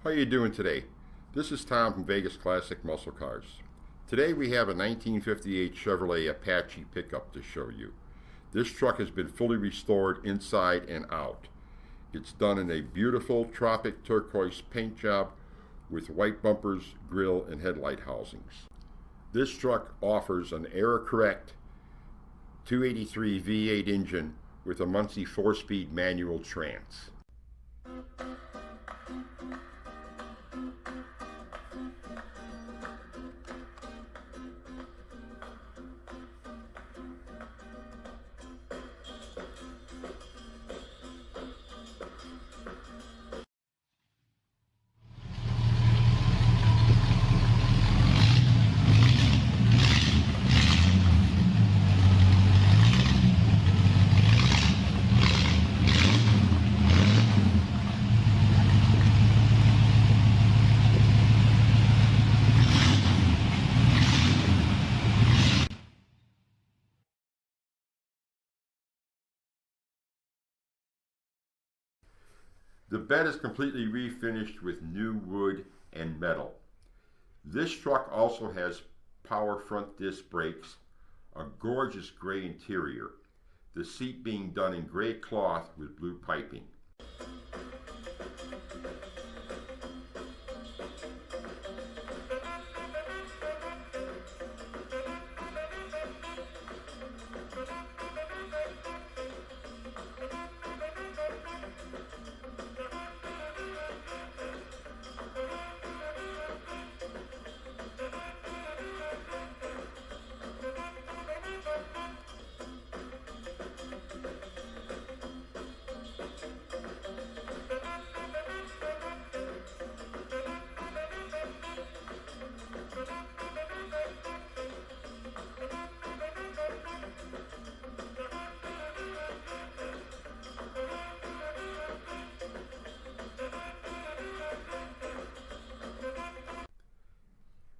How you doing today? This is Tom from Vegas Classic Muscle Cars. Today we have a 1958 Chevrolet Apache pickup to show you. This truck has been fully restored inside and out. It's done in a beautiful tropic turquoise paint job with white bumpers, grille, and headlight housings. This truck offers an error-correct 283 V8 engine with a Muncie 4-speed manual trans. The bed is completely refinished with new wood and metal. This truck also has power front disc brakes, a gorgeous gray interior, the seat being done in gray cloth with blue piping.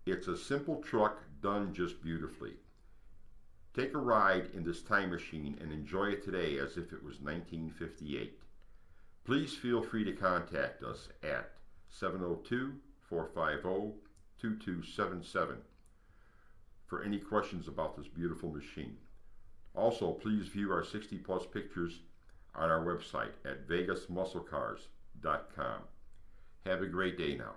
It's a simple truck done just beautifully. Take a ride in this time machine and enjoy it today as if it was 1958. Please feel free to contact us at 702-450-2277 for any questions about this beautiful machine. Also, please view our 60+ pictures on our website at vegasmusclecars.com. Have a great day now.